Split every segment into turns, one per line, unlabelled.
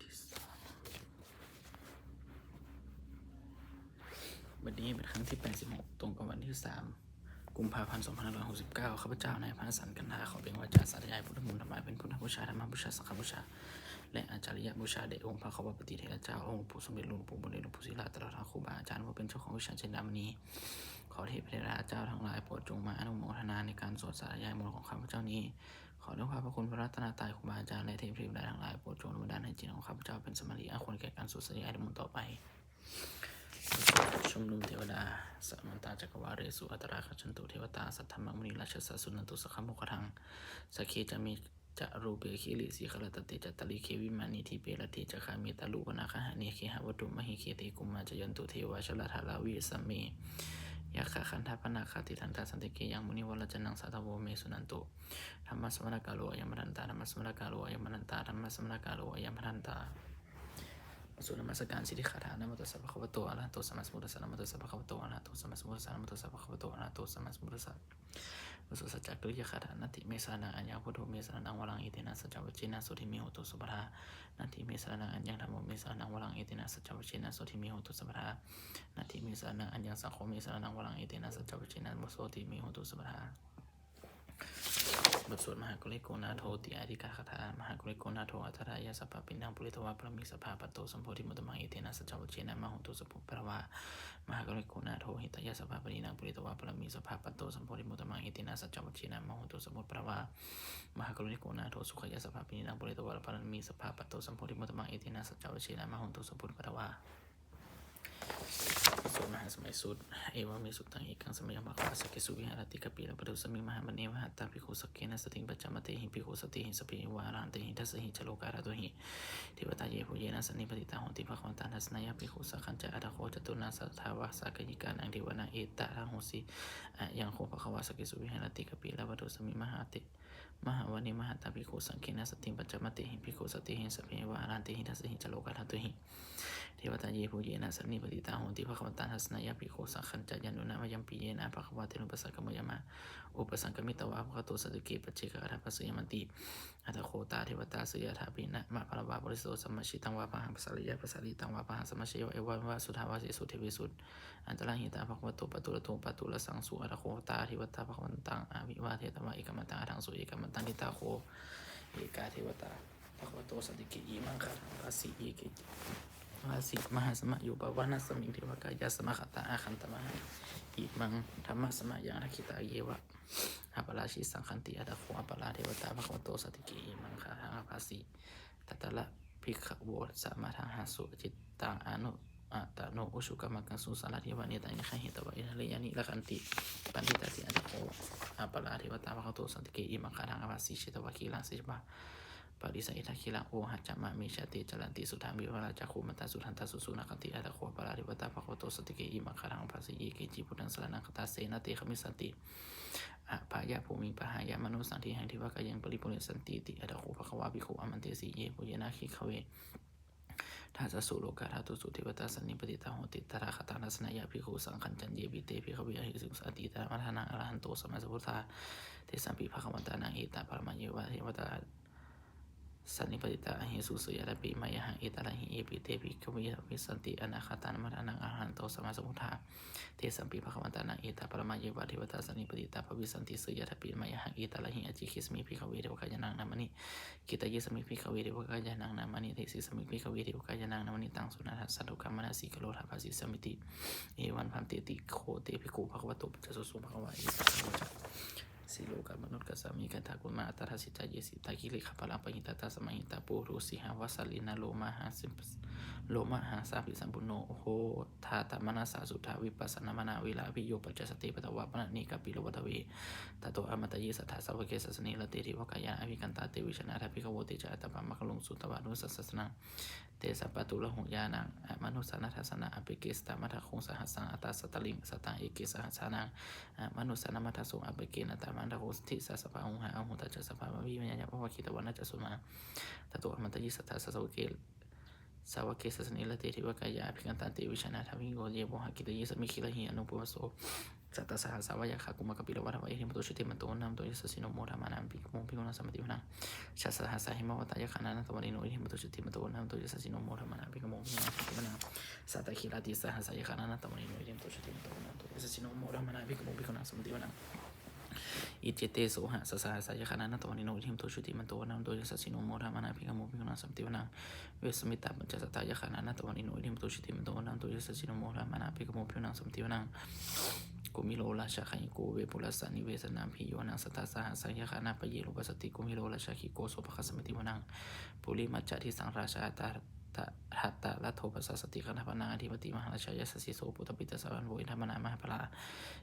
ที่วันนี้เป็นครั้งที่86ตรงกับวันที่3กุมภาพันธ์2569ข้าพเจ้านายพระสันกันทาขอเป็นวาจาสาธยายพุทธมนต์ถวายเป็นพุทธบูชาธรรมบูชาสังฆบูชาและอาจาริยบูชาแด่องค์พระขวปฏิเทระเจ้าองค์ปู่สมเด็จหลวงปู่บุญเดชหลวงปู่ศิลาตลอดทางครูบาอาจารย์ผู้เป็นเจ้าของวิชาเจนดามณีขอเทพเทระเจ้าทั้งหลายโปรดจงมาอนุโมทนาในการสวดสาธยายมนต์ของข้าพเจ้านี้ขอด้วยพระคุณพระรัตนตรัยครูบาอาจารย์และเทพเทวดาทั้งหลายโปรดจงอนุโมทนาให้จิตของข้าพเจ้าเป็นสมาธิอาควรแก่การสวดสาธยายมนต์ต่อไปชุมนุมเทวดาสัมมันตาจักรวาเรสุอัตราคชันตุเทวตาสัทธรรมมุนีราชสสุนันตุสัคขมุขทังสักเคจะมีจะรูเปคิริสีขลตติจัตตลิเควิมานิทิเปรติจักขามิตาลุปนาคหานิเคหวัตุมหิเคติกุมมาจยันตุเทวชลธาราวิสัมเมยะขะขันธปนาคติทันตาสันติเกยังมุนิวรจนังสัตโวเมสุนันตุธรรมสมณกาโลยมรันตาธรรมสมณกาโลยมรันตาธรรมสมณกาโลยมรันตาส่วนนมัสการสิทธิคาถานะโมตัสสะภะคะวะโตอะระหะโตสัมมาสัมพุทธัสสะนะโมตัสสะภะคะวะโตอะระหะโตสัมมาสัมพุทธัสสะนะโมตัสสะภะคะวะโตอะระหะโตสัมมาสัมพุทธัสสะวสุสัจจกริยคาถานัตถิเมสานังอัญญังพุทโธเมสานังวรังอิตินะสัจจวัจเจนะสุทิเมโหตุสุปทานัตถิเมสานังอัญญังธัมโมเมสานังวรังอิตินะสัจจวัจเจนะสุทิเมโหตุสุปทานัตถิเมสานังอัญญังสังโฆเมสานังวรังอิตินะสัจจวัจเจนะโมโสติเมโหตุสุปทาบทสวดมหากุลิโกนาโทติอาธิกาคาถามหากุลิโกนาโทอัตถายาสัพพปินังปุริตวะปรมิสภาปโตสัมโพธิมุตตมังอิเทนะสัจจวัจเจนะมหุตุสัพพุปะวามหากุลิโกนาโทหิตายาสัพพปินังปุริตวะปรมิสภาปโตสัมโพธิมุตตมังอิเทนะสัจจวัจเจนะมหุตุสัพพุปะวามหากุลิโกนาโทสุขยาสัพพปินังปุริตวะปรมิสภาปโตสัมโพธิมุตตมังอิเทนะสัจจวัจเจนะมหุตุสัพพุปะวาสุมหาสมัยสุดเอวามิสุตังเอกังสมัยมะขวาสกิสุวิหารติกปีละปะดุสมิมหามณีมหัตตาภิกขุสกเกนะสติงปัจจามเตหิภิกขุสติหิสปิวารันเตหิทัสหิจโลการะตุหิเทวตาเยภูเยนะสนิปติตาโหติภควตาทัสนายภิกขุสักขัญจะอัตโคจตุนาสัทธาวะสากยิกานังเทวนาเอตระโหสิยังโคภควาสกิสุวิหารติกปีละปะดุสมิมหาติมหาวานิมหัตตาภิกขุสังเกนะสติงปัจจามเตหิภิกขุสติหิสปิวารันเตหิทัสหิจโลการะตุหิเทวตาเยภูเยนะสนิปติตาโหติภควตาทัสนายภิกขุสังขัญจะยันนุนะมยัมปีเยนะภควาเทนุปัสสะกมยมะอุปสังกมิตวะภคโตสัตตุเกปัจเจกะอัฏฐปัสสยมันติอัตโคตาเทวตาสยถาปินะมะพระวาบริโสสัมมชิตังวาปะหังปัสสริยะปัสสริตังวาปะหังสัมมเชวะเอวะวะสุทาวาสิสุเทวิสุอันตรังหิตาภควโตปตุระโตปตุระสังสุอัตโคตาเทวตาภควันตังอาวิวาเทตวะเอกมัตตังอะทังสุเอกมัตตังนิตาโคเอกาเทวตาภควโตสัตติเกอิมังคะภาสีเอกวาสิมหาสมะโยปวานัสมิงเทวกายาสมะขตาอาคันตมะอิมังธรรมะสมะยังทักขิตาเยวะอัปราชิสังคันติอัตโคอัปราเทวตาภควโตสัตติเกอิมังคะทางอภาสีตัตละภิกขโวสามาทางหาสุจิตตังอนุอัตโนอุชุกรรมกังสุสารเทวานิตังยะขันหิตวะอินทะเลยานิละคันติปันติตาติอัตโคอัปราเทวตาภควโตสัตติเกอิมังคะทางอภาสีเชตวะคีลังสิจบะปริสัยทักขิลังโอหัจจามะมิชติจรันติสุธามิวราจักขุมัตตาสุทันตาสุสุนักติอัตโคปราริวตาภควโตสติเกอิมังคารังภาสีเกจิพุทธังสรณังคตาเสนติขมิสันติอะภายะภูมิปหายะมนุสันติแห่งทิวกายังปริปุเรสันติติอัตโคภควาภิกขุอมันเตสีเยปุเยนะคิขเวทัสสุโลกาธาตุสุเทวตาสันนิปติตาโหติตระคตานัสนายะภิกขุสังขัญจันเยบิเตภิกขเวอหิสุสันติตามัทนาอรหันโตสัมมาสัมพุทธาเทสัมปิภควตานังเอตาปรมัยเยวะเทวตาสันนิปติตาหิสุสุยะระปิมายะหังเอตระหิเอปิเตภิกขเววิสันติอนาคตานมัทนาอรหันโตสัมมาสัมพุทธาเทสัมปิภควตานังเอตาปรมัยเยวะเทวตาสันนิปติตาภวิสันติสุยะระปิมายะหังเอตระหิอจิคิสมิภิกขเวเทวกายนังนามณิกิตยิสมิภิกขเวเทวกายนังนามณิเทสิสมิภิกขเวเทวกายนังนามณิตังสุนันทสัตตุกัมมนาสีกโลทาภาสิสมิติเอวันพันเตติโคเตภิกขุภควโตปัจจสุสุภควาอิสัมโมจสิโลกามนุษย์กัสสามีกันทากุมาอัตถสิจายสิตากิริขพลังปหิตาตาสมัยตาปูรุสิหาวัสลินาโลมาหาสิโลมาหาสาภิสัมปุโนโหทาตมนาสาสุทาวิปัสสนามนาวิลาภิโยปัจจสติปตวะปะนิกาปิโลวัตเวตโตอมตยิสัทธาสัพพเกสัสนิละเตทิวกายาอภิกันตาเตวิชนาทภิกขโวติจาตปะมะคลุงสุตวานุสัสสนังเตสัปปตุละหุญานังมนุสานัทสนะอภิเกสตามัทคงสหัสสังอัตตาสตลิงสตังเอเกสหัสสานังมนุสานามัทสุงอภิเกนะตามันทโหทิสัสสะภะหุหะอหุตัจจะสภะมะวิมัญญะภวคิตวะนะจะสุมาตโตอมตยิสัทธาสัสวเกสาวเกสัสนิละเตทิวกายาอภิกันตาเตวิชนาทวิโยเยโมหะกิตยิสมิคิละหิอนุปวโส สัตตสหัสวยาขากุมกปิลวัฏวะอิทิมตุชุติมันโตนามโตยสสิโนโมธรรมานัมปิกโมพิโกนังสมติวนังชัสสหัสหิมวตายาขานานัตวันนิโนอิทิมตุชุติมันโตนามโตยสสิโนโมธรรมานัมปิกโมพิโกนังสมติวนังสัตตคิราติสหัสยาขานานัตวันนิโนอิทิมตุชุติมันโตนามโตยสสิโนโมธรรมานัมปิกโมพิโกนังสมติวนังอิจิเตโสหะสสหัสยาขานานัตวันนิโนอิทิมตุชุติมันโตนามโตยสสิโนโมธรรมานัมปิกโมพิโกนังสมติวนังเวสมิตาปัญจสัตตายาขานานัตวันนิโนอิทิมตุชุติมันโตนามโตยสสิโนโมธรรมานัมปิกโมพิโกนังสมติวนังกุมิโลราชาขัยโกเวปุรัสสานิเวสนามพิโยนังสตาสหัสยขานาปเยโลปัสสติกุมิโลราชาขิโกโสภคัสมิติวนังปุริมัจจทิสังราชาตาหัตตะละโทปัสสสติคณพนาธิปติมหาราชายสสิโสปุตตปิตสารโวยธรรมนามหาพลา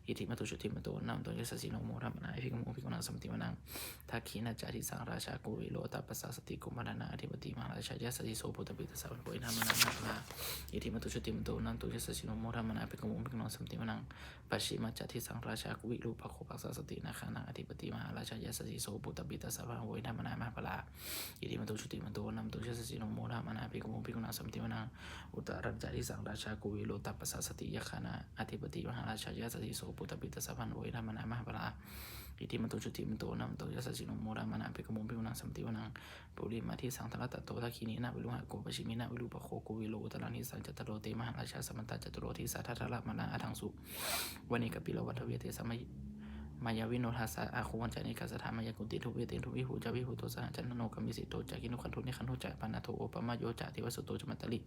อิทิมตุชุติมโตนามโตยสสิโนโมธรรมนาภิกโมภิกขุนังสมติวนังทักขีนาจาทิสังราชาโกวิโลตปัสสสติกุมารนาธิปติมหาราชายสสิโสปุตตปิตสารโวยธรรมนามหาพลาอิทิมตุชุติมโตนามโตยสสิโนโมธรรมนาภิกโมภิกขุนังสมติวนังปัจฉิมัจจทิสังราชาโกวิรูปโคปัสสสตินาคานังอธิปติมหาราชายสสิโสปุตตปิตสารโวยธรรมนามหาพลาอิทิมตุชุติมโตนามโตยสสิโนโมธรรมนาภิกโมภิกขุนังสมติวนังอุตรัญจาริสังราชากุวิโลตัปปัสสสติยคานาอธิปติมหาราชายาสติโสปุตตปิตสัพพันโวยธรรมนามหาปลาอิทิมันโตชุติมันโตนามโตยสสิโนโมธรรมนาภิกโมภิกขุนังสัมติวนังปุริมาทิสังทรัตโตทักขินีนาวิรุหะโกปชิมินาวิรุปโคกุวิโลอุตรันิสังจตโรเตมหาราชาสมันตจตุโรทิสัทธะละมนาอทังสุวันิกปิลวัฏเวเทสมัยมายาวิโนทัสสะอาคูวันจานิกัสถามายากุติทุเวเตทุวิหูจาวิหูโตสหจันโนกมิสิโตจากินุขันธุนิขันธุจะปานาโทโอปมาโยจะเทวสุโตจมัตตลิ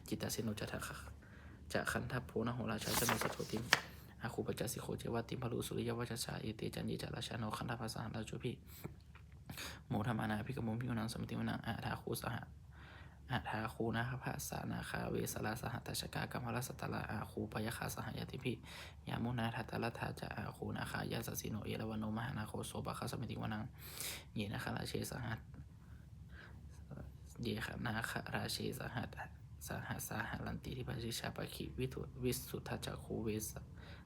จิตตสิโนจะทักจะขันทัพโพนะโหราชาจโนสัทโธติมอาคูปจัสสิโคเจวติมพลุสุริยวจัสสะเอเตจันยิจาราชาโนขันทัพภาษาราจุพิโมธรรมานาภิกโมภิกขุนังสมติวนังอาทาคูสหอาทาคูนาคภาสานาคาเวสลาสหัตชกากรรมรัสตละอาคูปยคาสหยติพิยามุนาทัตตละทาจะอาคูนาคายาสสิโนเอราวันโนมหานาโคโสปะคาสมิติวนังเยนะคาราเชสหัตเยขนาคาราเชสหัตสหัสสหัลันติทิปชิชาปคิวิสุทธจักขูเวส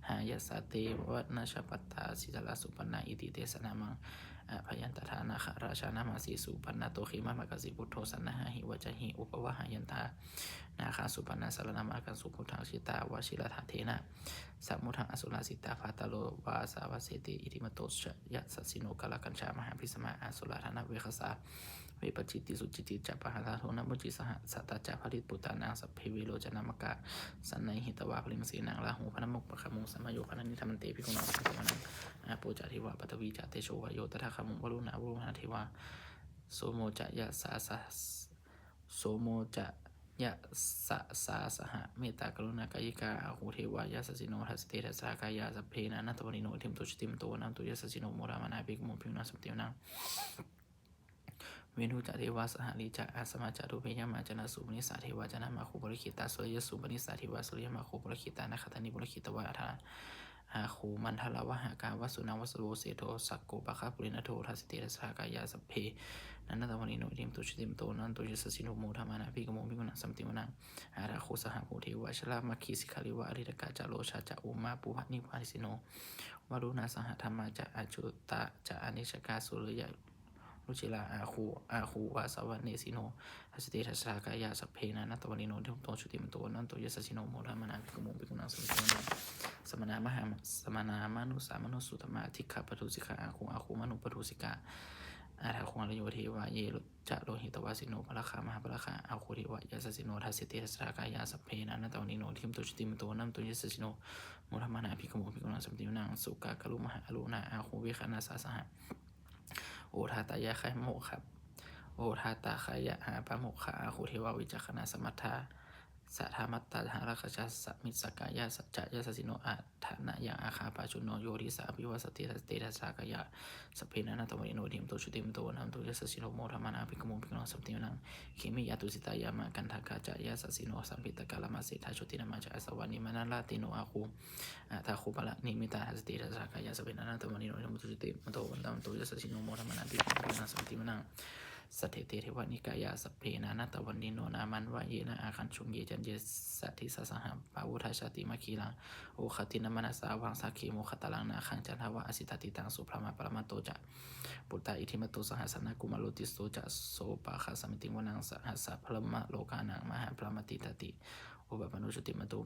หายาสเตวันาชปัตตาสิจลาสุปนาอิติเตสนามังพยันตถานาคราชานามาสีสุปันนาโตขิมามากสิพุทโธสันนาหิวจหิอุปวะหายันตานาคาสุปันนาสารนามากันสุพุทธังชิตาวชิลธาเทนะสัมมุทังอสุราสิตาฟาตโลวาสาวเสติอิติมโตชยัสสิโนกาลกัญชามหาพิสมาอสุราธนาเวคสาเวปจิติสุจิติจัปปหาราโทนมุจิสหสัตตจัปผลิตปุตตานังสัพเพวิโรจนามกะสันในหิตวาพลิงสีนางลาหูพนมุกปะขมุงสมโยพนันนิธรรมเตพิกุณาสังฆมังอาโปจาทิวาปตวีจาเตโชวโยตถาขมุงวรุณาวรุณาเทวาโสโมจะยะสาสะโสโมจะยะสะสาสหะเมตตากรุณากายิกาอาหูเทวายาสสิโนทัสเตทัสสากายาสัพเพนะนัตตวนิโนทิมตุชติมโตนัมตุยสสิโนโมรามานาภิกขุภิกขุนังสัมติวนังเวนุจเทวาสหลิจะอาสมาจารุเพยมาจนะสุปนิสาเทวาจนะมาคุบริขิตาสุริยสุปนิสาเทวาสุริยมาคุบริขิตานาคตานิบริขิตวะอาทาอาคูมันทลาวะหากาวสุนาวัสโวเสโทสักโกปะคาปุรินโททัสติทัสสากายาสัพเพนันตวันนิโนทิมตุชติมโตนันตุยสสิโนโมธรรมานาภิกโมภิกขุนังสัมติวนังอาราโคสหภูเทวะชลามัคคีสิกาลิวะอริตกาจาโลชาจะอุมาปุหนิพานิสิโนวารุณาสหธรรมาจะอจุตะจะอนิชกาสุริยรุจิลาอาคูวาสวะเนสิโนทัสติทัสสากายาสัพเพนันตวันนิโนทิมโตชุติมโตนันตุยสสิโนโมธรรมานาภิกโมภิกขุนังสัมติวนังสมณามหาสมณามานุสามนุสุตมะทิขะปทุสิกาอาคูมนุปทุสิกาอาทาคงอรโยเทวะเยจะโลหิตวาสิโนพระคามหาพระคาอาคูเทวะยาสสิโนทัสสิเตทัสสากายาสัพเพนันตวันนิโนทิมตุชติมโตนัมตุยสสิโนโมธรรมานาภิกโมภิกขุนังสัมติวนังสุกากะลุมหาอรุณาอาคูวิคณาสาสหะโอทาตายะไขโมขับโอทาตาขายะหาปะโมขะอาคูเทวะวิจักขณาสมัทธาสัทธามัตตาหาราคชาสมิสกายาสัจจะยาสสิโนอาฐานะยังอาคาปาชุโนโยริสาภิวาสติทัสเตทัสสากายาสเพนันตวันโนทิมโตชุติมโตนัมโตยสสิโนโมธรรมานาภิกโมภิกขุนังสัมติวนังขิมิยาตุสิตายามากันทากาจะยาสสิโนสัมปิตกาลมาเสธาชุตินามาจะอสวานิมานาลาติโนอาคูทาคูปะละนิมิตาทัสติทัสสากายาสเพนันตวันโนทิมโตชุติมโตนัมโตยสสิโนโมธรรมานาภิกโมภิกขุนังสัมติวนังสเถเตเทวนิกายาสเพนานัตวันนิโนนามันวะเยนะอาคันชุงเยจันเยสัทธิสสหะปาวุทาชาติมาคีลังโอคตินมนัสสาวังสักขีโมคตลังนาคังจันทวะอสิตติตังสุพรามะปรมาโตจะปุตตาอิทิมโตสหัสนากุมาโลติโสจะโสปะคาสมิติวนังสหัสสะพรมะโลกานังมหาพรามติตติ อุปปนุชุติมตุ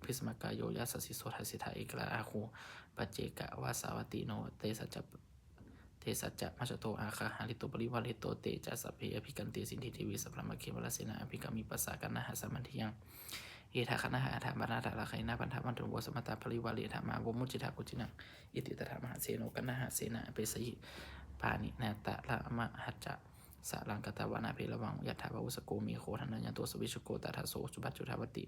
พิสมกายโยยัสสิโสทัสสิทาเอกลาอาคูปัจเจกะวาสาวัติโนเตสัจจะมัจโตอาคาหาริโตปริวาริโตเตจัสสเพอภิกันเตสินทิทิวิสัพพะมะเขวรเสนาอภิกามิปัสสะกันนะหะสัมมันทิยังเอทาคณะหะธรรมนาตาลาไคนาปันธมันตุโวสมตาปริวาริธรรมาวมุจิตากุจินังอิติตถามหาเสโนกันนะหะเสนาเปสยิปานินาตะละมะหัจจะสะลังกตาวานาเพระวังยัตถาวะอุสโกมีโคทันยันโตสวิชโกตาทาโสจุปัจจุทาวติ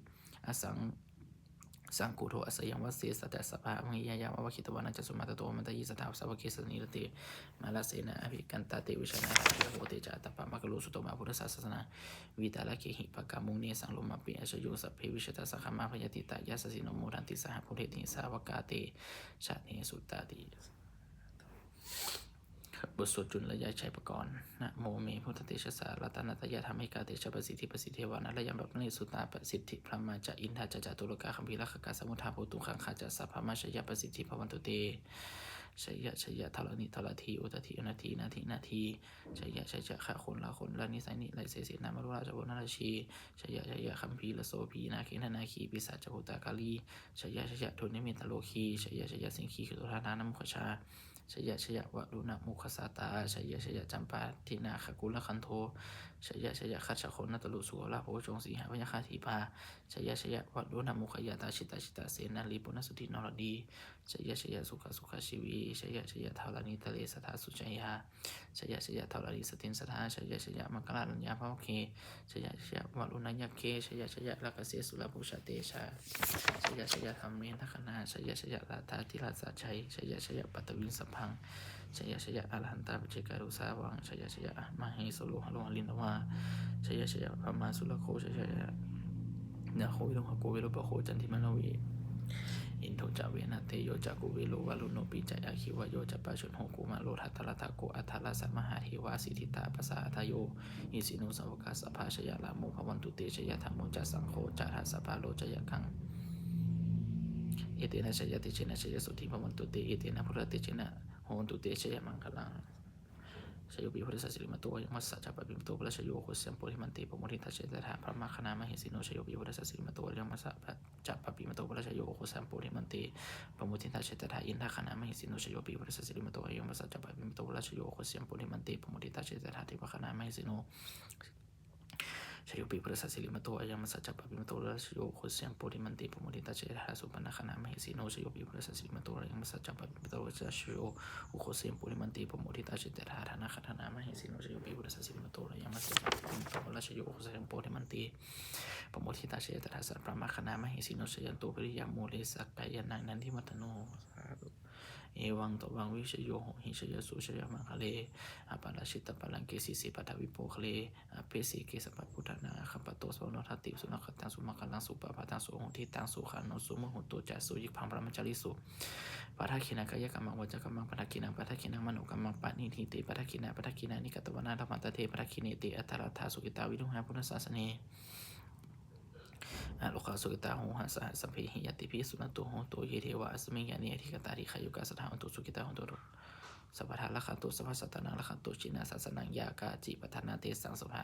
อสังกุโทอสยังวัสเสสัตตสัพพะมิยายามาวคิตวานัจสุมาตโตมันตยิสตาสาวกเกสนิรเตมาลาเสนาอภิกันตาเตวิชนะโหเตจาตปะมะกะโลสุตมาพุทธศาสนาวิตาลเคหิปะกามุงเนสังโลมาปิอชโยสัพเพวิชตาสังฆมาพยติตายาสสิโนโมทันติสหพุทเทติสาวกาเตชาเนสุตตาติบทสวดจุลยาชัยปกรณ์นะโมเมพุทธเตชะสารัตนัตยาธรรมิกาเตชะประสิทธิประสิทธิวานะระยำแบบนี้สุตตาประสิทธิพระมาจะอินทาจะจตุโลกาคัมภีรคกาสมุทาภูตุขังคาจะสัพพมาชยประสิทธิภวันตุเตชยทรณิทรทีอุตตินาทีนาทีชยข้าคนละคนละนิสัยนิไรเสสินามรุราชบุญนาชีชยคัมภีรโสพีนาคินาคีปิสัจจโหตากาลีชยทุนิมิตโลคีชยสิงคีคือตุทานานัมขชาชยวรุณมุขสาตาชยจำปาทินาขกุลคันโทชยคัจฉโคนนัตลุสุลาโภชงสีหาพยาคาทีปาชยวรุณมุขยาตาชิตาเสนาลีปุณสุตินรดีชยสุขชีวีชยทารานิทะเลสถาสุชยาชยทารานิสตินสถาชยมังคลาลัญญาภวเคชยวรุณยักเคชยลักเสสุลภูชาเตชาชยธรรมเมนทคณาชยลาตาธิราชชัยชยปัตตวินสัพพังชยอรหันตาปัจเจการุสาวังชยมเหสโลหะโลหะลินวาชยพมาสุลโคชยนาโควิโลหะโกวิโลปะโคจันทิมโนวีอินโทจาเวนะเตโยจากุเวโลวาลุโนปิจายาคิวโยจะปะชุนโหกุมาโลทัตตะตะโกอัทธาสัมมหาเทวาสิทธิตาปัสสะทโยอิสิโนสาวกาสัพพาชยาลาโมภวันตุเตชยธรรมโมจัสสังโฆจาราสัพพาโลจยกังเอเตนะชยติเชนะชยสุธิภวันตุเตเอเตนะพุทธติเชนะโหนตุเตชยมังคลังชโยปิพุทธสัจจิมโตยังมัสสะจัปปะปิมโตพระชโยโคเสียมโพธิมันเตปโมทิตาเชตถาพระมาคณามหิสิโนชโยปิพุทธสัจจิมโตยังมัสสะจัปปะปิมโตพระชโยโคเสียมโพธิมันเตปโมทิตาเชตถาอินทคณามหิสิโนชโยปิพุทธสัจจิมโตยังมัสสะจัปปะปิมโตพระชโยโคเสียมโพธิมันเตปโมทิตาเชตถาเทวคณามหิสิโนชโยปิพุทธสัจจิมโตยังมัสสะจัปปะปิมโตพระชโยโคเสียมโพธิมันเตปโมทิตาเชตถาสุปนคณามหิสิโนชโยปิพุทธสัจจิมโตยังมัสสะจัปปะปิมโตพระชโยโคเสียมโพธิมันเตปโมทิตาเชตถาธนาคณามหิสิโนชโยปิพุทธสัจจิมโตยังมัสสะจัปปะปิมโตพระชโยโคเสียมโพธิมันเตปโมทิตาเชตถาสัพพะมาคณามหิสิโนชยันโตปริยามโมเลสักกายนังนันทิมัตโนเอวังตวังวิชโยโหหิชยสุชยมังคะเลอปาราชิตปาลังเกสิสิปัทวิโปคะเลอเปสิเกสปัพุทธนาคัมปโตสวโนทัตติสุนัขตังสุมาคัลังสุปปะตังสุโหทิตังสุขันโนสุมุหุโตจัสุยิพังพระมัจจาริสุปัทขินากายกรรมังวจกรรมังปัทขินังปัทขินังมโนกรรมังปะนิทิเตปัทขินานิกตวนาธรรมตเทปัทขิเนเตอัตตาธาสุกิตาวิรุหะพุทธศาสเนอโลกาสุกิตาโหหะสหสัพเพหิยติภิสุนันตุโหตุเยเทวะอสมิญานิอธิกตาริขายุกาสถาหันตุสุกิตาหันตุสัพพะทาละขันตุสัพพะสัตตนาละขันตุชินาสัสนังยากาจิปัฏนาเตสังสัพพะ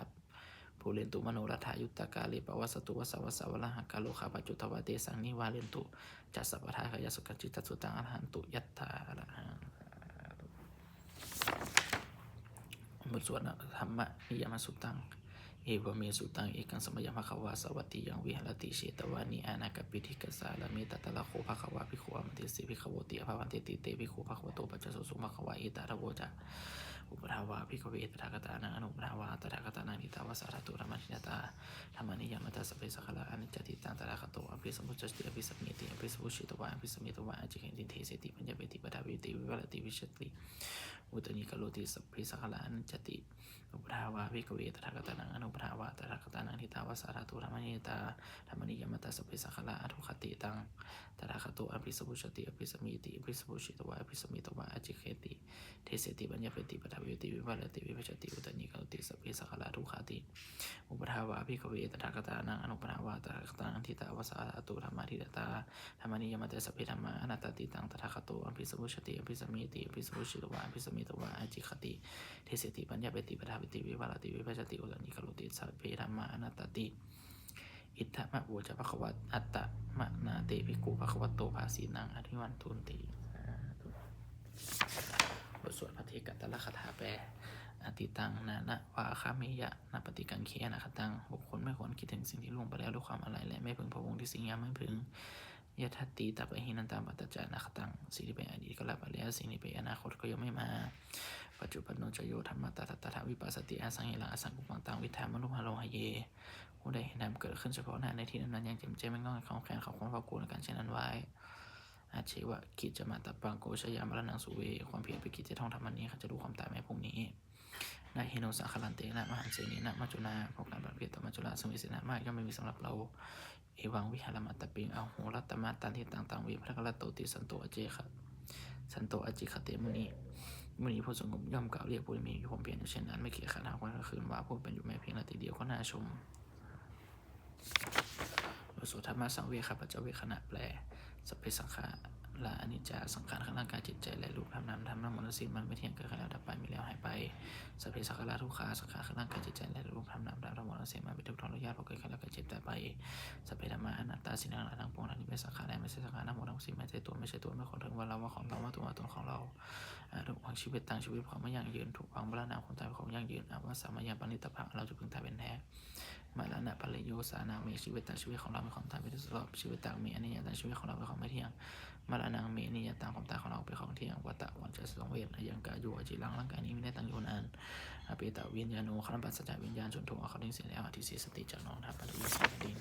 ภูเรนตุมโนรัฐายุตตากาเลปวัสตุวสาวสาวะหะกาโลคาปัจจุตวะเตสังนิวาเรนตุจัสสัพพะทากายสุขันจิตสุตังอรหันตุยัตถาอรหังบทสวดธรรมะนิยมสุตังเอวเมสุตังเอกังสมยภควาสวัตติยังวิหรติเชตวานิอานาคปิธิกสาลเมตตะละโคภควาภิกขุอมันติสิภิกขโวติอภวันติติเตภิกขุภควโตปัจจสุภควาเอตระโวจะอุปทาวาภิกขเวตถาคตานังอนุปทาวาตถาคตานังนิตาวสารตุธรรมนิยตาธรรมนิยมตัสสะเพสัคละอนิจจติตังตถาคโตอภิสัมพุจติอภิสัมมิติอภิสัมพุชิตวะอภิสัมมิตวะอจิเกติเทเสติปัญญเวติปทาวิติวิวัลติวิชติอุตนิกโลติสัพเพสัคละอนิจจติอุปทาวาภิกขเวตถาคตานังอนุปทาวาตถาคตานังนิตาวสารตุธรรมนิยตาธรรมนิยมตัสสะเพสัคละอทุคติตังตถาคโตอภิสัมพุชติอภิสัมมิติอภิสัมพุชิตวะอภิสัมมิตวะอจิเกติเทเสติปัญญเวติปทาวิติวิวัลติวิชติอุตนิกโลติสัพเพสัคละทุคติอุปทาวาภิกขเวตถาคตานังอนุปทาวาตถาคตานังทิตาวสารตุธรรมนิยตาธรรมนิยมตัสสะเพธัมมาอนัตติตังตถาคโตอภิสัมพุชติอภิสัมมิติอภิสัมพุชิตวะอภิสัมมิตวะอจิคติเทเสติปัญญเวติปทาวิติวิวัลติวิชติอุตนิกโลติสัพเพธัมมาอนัตติเอ อิทธะมะโวจะภควตอัตตะมะนาเตภิกขุภควตโตภาสีนังอธิวันทุนติบทสวดพระเทกัตตลคาถาแปลอติตังนานะวาคาเมยะนาปฏิกังเคนะคตังบุคคลไม่ควรคิดถึงสิ่งที่ล่วงไปแล้วด้วยความอะไรและไม่พึงพะวงที่สิ่งยังไม่พึงยทัตติตาปะหินันตาปัตตจานะคตังสิ่งที่เป็นอดีตก็ลับไปแล้วสิ่งที่เป็นอนาคตก็ยังไม่มาปัจจุบันโนจโยธรรมตถาวิปัสสติอาสังหิลังอสังกุปังตังวิธามนุภาโลหะเยผู้ใดเห็นธรรมเกิดขึ้นเฉพาะหน้าในที่นั้นยังแจ่มแจ้งไม่งอกของแขนของความภาคภูมิในการเช่นนั้นไว้อาชีวะกิจจะมาตับปังโกชยามรณังสุเวความเพียรไปกิจจะท่องทำมันนี้เขาจะรู้ความตายแม้พรุ่งนี้นาเฮโนสังขลันเตนะมหันเสนีนะมัจจุนาพวกการบัตรเพียรต่อมัจจุราสมิเสนามากย่อมไม่มีสำหรับเราเอวังวิหารมัตตปิงเอาโหรัตมาตันที่ต่างๆวิพระกะโตติสันโตอเจคะสันโตอจิคเตมุนีผู้สงบย่อมกล่าวเรียกผู้มีอยู่ความเพียรอยู่เช่นนั้นไม่เกียจขัดหาวันกลางคืนว่าผู้เป็นอยู่แม้เพียงนาทีเดียวก็น่าชมสุธรรมสังเวชปัจจเวขณะแปลสัพเพสังขาราอนิจจาสังขารข้างร่างกายจิตใจและรูปธรรมนามธรรมทั้งหมดทั้งสิ้นมันไม่เที่ยงเกิดขึ้นแล้วดับไปมีแล้วหายไปสัพเพสังขาราทุกขาสังขารข้างร่างกายจิตใจและรูปธรรมนามธรรมทั้งหมดทั้งสิ้นมันเป็นทุกข์ทรมานเพราะเกิดขึ้นแล้วก็เจ็บตายไปสัพเพธรรมะอนัตตาสิ่งทั้งหลายทั้งปวงนั้นเป็นสังขารและไม่ใช่สังขารทั้งหมดทั้งสิ้นไม่ใช่ตัวไม่ใช่ตัวไม่ขอถึงว่าเราว่าของเราว่าตัวตนของเราทุกของชีวิตต่างชีวิตของไม่ยั่งยืนถูกวางบรณาของตายของยั่งยืนว่าสามัญญปณิตภะเราจะพึงตายเป็นแท้มาลานะปริโยสานามีชีวิตต่างชีวิตของเราเป็นของตายเป็นที่สุดชีวิตต่างมีอนิจจต่างชีวิตของเราเป็นของไม่เที่ยงมาลานังมีอนิจจต่างความตายของเราเป็นของเที่ยงวัตตะวันจะสังเวชยังกาอยู่อจิรังร่างกายนี้ไม่ได้ตั้งอยู่นานอภิตะวิญญาณโนคลัมปัสสะวิญญาณจนถูกเอาเขาดิ้นเสียแล้วอธิสีสติจากนองทับปฏิวิสัยดิน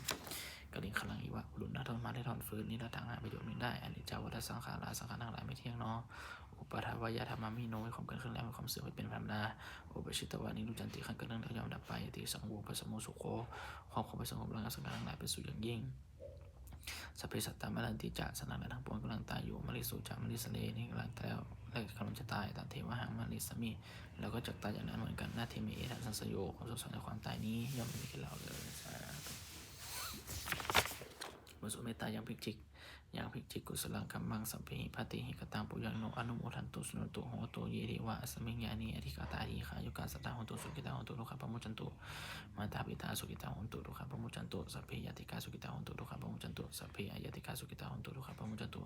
กระดิ่งขลังอีวะบุญนาทนมาได้ถอนฟื้นนี่ละทางหาประโยชน์หนึ่งได้อนิจจาวัฏสังขาราสังขารทั้งหลายไม่เที่ยงเนาะอุปทาวายาธรรมมิโนให้ความเกิดขึ้นแล้วมีความเสื่อมไปเป็นธรรมดาอุปชิตวานิรุจันติขันเกิดเรื่องแล้วยอมดับไปติสังโวปัสสโมสุโขความไปสงบระงับสังขารทั้งหลายเป็นสุดอย่างยิ่งสัพเพสัตตามรันติจะสนันทั้งปวงกำลังตายอยู่มริสุจามริสเลนี่กำลังตายแล้วและกำลังจะตายตามเทวหังมริสมีแล้วก็จะตายอย่างนั้นเหมือนกันหน้าเทมีเอทันสัสโยความสงสารในความตายนี้ย่อมมีแก่เราเลยบทสวดเมตตายังพิจิกอย่างพิจิกกุศลังกัมมังสัมเพหิปฏิหิกตังปุยังโนอนุโมทันตุสุนตุโหตุเยริวะสมิงญานีอธิกาตาหิขายุกาสตาโหตุสุกิตาโหตุทุกขปมุจันตุมาตาปิตาสุกิตาโหตุทุกขปมุจันตุสัพเพยติกาสุกิตาโหตุทุกขปมุจันตุสัพเพยติกาสุกิตาโหตุทุกขปมุจันตุ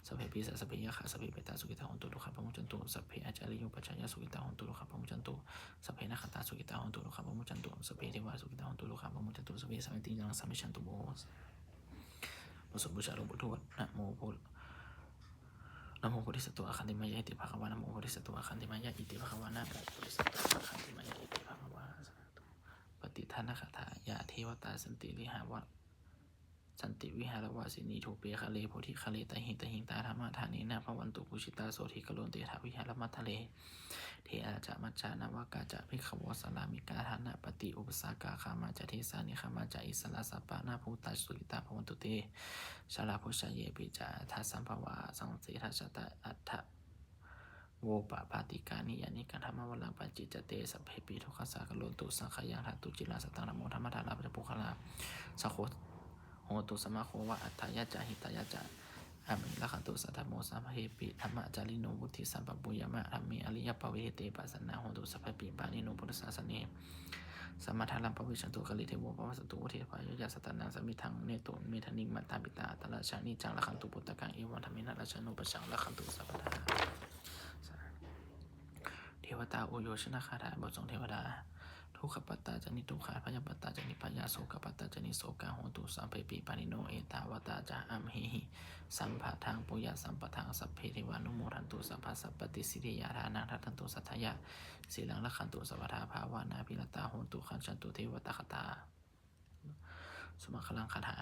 สัพเพปิสสัพเพยะสัพเพเปตาสุกิตาโหตุทุกขปมุจันตุสัพเพอาจาริยุปัจจยสุกิตาโหตุทุกขปมุจันตุสัพเพนัคตาสุกิตาโหตุทุกขปมุจันตุสัพเพเทวาสุกิตาโหตุทุกขปมุจันตุสัพเพสัมมิติยังสัมมิชันตุโมบทสวดบูชาหลวงปู่ทวดนะโมพุทโพธิสัตว์อคันติมายะอิติภควานะโมโพธิสัตว์อคันติมายะอิติภควานะโมโพธิสัตว์อคันติมายะอิติภควาปฏิทานคาถายะเทวตาสันติวิหาวะสันติวิหารวาสินีโทเปคะเลโพธิคะเลตหิตหิงตาธรรมธานีนาภวันตุกุชิตาโสธิกโลนเตถาวิหารมัททะเลเทอาจามัจจานาวกาจะภิกขวสลามิกาธานะปฏิอุปสากาขามาจเทสานิขามาจอิสลาสัปปะนาภูตาสุริตาภวันตุเตชาลาพุชเยปิจาทัสสัมภวาสังเสทัชตะอัฏฐโวปะปาติกานิยานิกันธรรมวัลังปัจจิจเตสัพเพปิทุกขสากโลตุสังขยังทัตุจิลาสตังนโมธรรมธาราปัจจปุคลาสัโคโหตุสมาโควะอัฏฐายะจาหิตายะจาอามิละขันตุสัทธโมสัมภเฮปิธรรมจาริโนวุฒิสัมปปุยมะธรรมิอริยปวิเตปัสสนาโหตุสัพพปิปานิโนพุทธศาสเนสัมมาทัลลัมปวิชันตุกลิเทโวปวัสตุวุฒิภายยะสตันนังสมิทังเนตุเมธนิมัตตาปิตาตระชานิจังละขันตุปุตตะกังเอวังธรรมินาราชโนปชังละขันตุสัพพทาเทวตาโอโยชนะคาถาบทสงเทวดาทุกขปัตตาจนิทุกขาพยาปัตตาจนิพยาโสกปัตตาจนิโสกาโหตุสัมเพปิปานิโนเอตาวตาจาอัมหิสัมภะทางปุยะสัมปทางสัพเพเทวานุโมทันตุสัพพะสัพปติสิริยาทานังทัตตันตุสัทธยะสีลังละขันตุสัพพทาภาวานาภิรตาโหตุขันจันตุเทวตาคตาสุมังคลังคาถา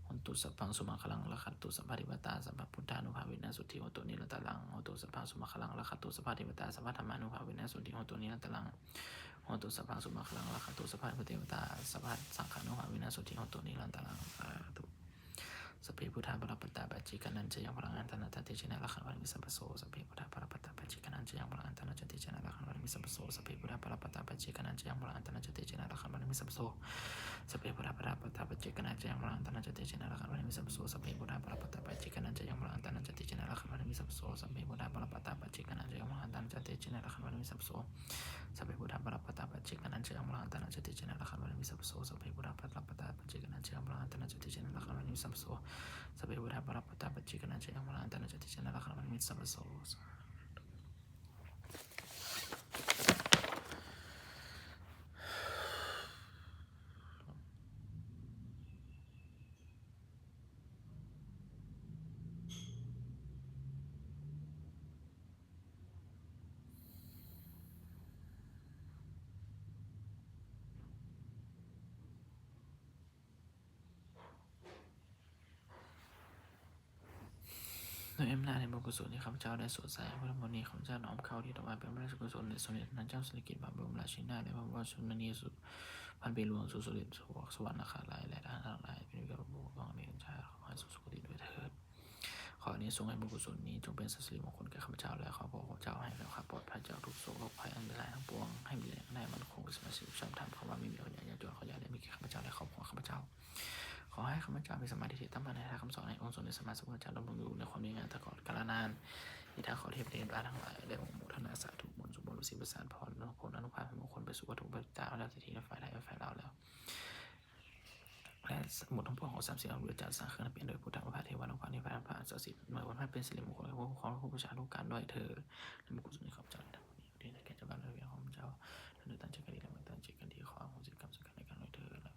โหตุสัพพังสุมังคลังละขันตุสัพพะเทวตาสัพพะพุทธานุภาเวนะสุทธิโหตุนิรันตลังโหตุสัพพังสุมังคลังละขันตุสัพพะเทวตาสัพพะธรรมานุภาเวนะสุทธิโหตุนิรันตลังโหตุสัพพังสุมังคลังละขันตุสัพพะเทวตาสัพพะสังฆานุภาเวนะสุทธิโหตุนิรันตลังสเปพุทธาปรปัตตาปัจจิกนันจะยังพลังอันตนะตติเจนะละขันวันมิสัมปโสสเปพุทธาปรปัตตาปัจจิกนันจะยังพลังอันตนะจติเจนะละขันวันมิสัมปโสสเปพุทธาปรปัตตาปัจจิกนันจะยังพลังอันตนะจติเจนะละขันวันมิสัมปโสสเปพุทธาปรปัตตาปัจจิกนันจะยังพลังอันตนะจติเจนะละขันวันมิสัมปโสสเปพุทธาปรปัตตาปัจจิกนันจะยังพลังอันตนะจติเจนะละขันวันมิสัมปโสสเปพุทธาปรปัตตาปัจจิกนันจะยังพลังอันตนะจติเจนะละขันวันมิสัมปโสสเปพุทธาปรปัตตาปัจจิกนัน เชื่อมรหันตนาจติเจนะละขันวันมิสัพโสสัพเพบุราปัตตปตาปัจเจกนันเชื่อมรหันตนาจติเจนะละขันวันมิสัพโสสัพเพบุราปัตตปตาปัจเจกนันเชื่อมรหันตนาจติเจนะละขันวันมิสัพโสด้วยอำนาจในบุญกุศลที่ข้าพเจ้าได้สวดใส่พระธรรมนี้ข้าพเจ้าน้อมเข้าที่ถวายเป็นพระราชกุศลในสมเด็จพระเจ้าสิริกิติ์พระบรมราชินีนาถในพระบรมชนนีสุพันปีหลวงสุรินทร์สวรรค์นาคาลายและทหารทั้งหลายเป็นวิกรบุตรของอเมริกันชาขอให้สุขติด้วยเถิดขอนี้ทรงให้บุญกุศลนี้จงเป็นสิริมงคลแก่ข้าพเจ้าและขอพระองค์เจ้าให้แคล้วคลาดปลอดภัยจากทุกโศกโรคภัยอันตรายทั้งปวงให้มีแรงได้มันคงสมาชิกชอบธรรมคำว่าไม่มีปัญญาญาจนขออย่าได้มีแก่ข้าพเจ้าและครอบครัวข้าพเจ้าขอให้ข้าพเจ้ามีสมาธิที่ตั้งมั่นในทางคำสอนในองค์สมเด็จสมมาสมุทรเจ้าดำรงอยู่ในความดีงามตลอดกาลนานอิทธาขอเทพเทวดาทั้งหลายได้องค์โมทนาสาธุมนต์สมบูรณ์ฤาษีประสานพรอนุโภคอนุภาพให้มงคลไปสู่วัตถุปฏิตาแล้วทีฝ่ายไทยฝ่ายลาวแล้วและหมดทั้งปวงของ30องค์ด้วยจัดสร้างเครื่องเปลี่ยนโดยพุทธพระเทวานุภานิพพานพระศักดิ์สิทธิ์หน่วยวันพระเป็นสิริมงคลให้ผู้ของผู้ประชาทุกการด้วยเธอและมงคลสุดในข้าพเจ้าทั้งนี้ที่ได้แก่เจ้าบ้านและเวียของเจ้าและตั้งใจกันดีและตั้งใจกันดีขออโหสิกรรมสังฆในการด้วยเธอและ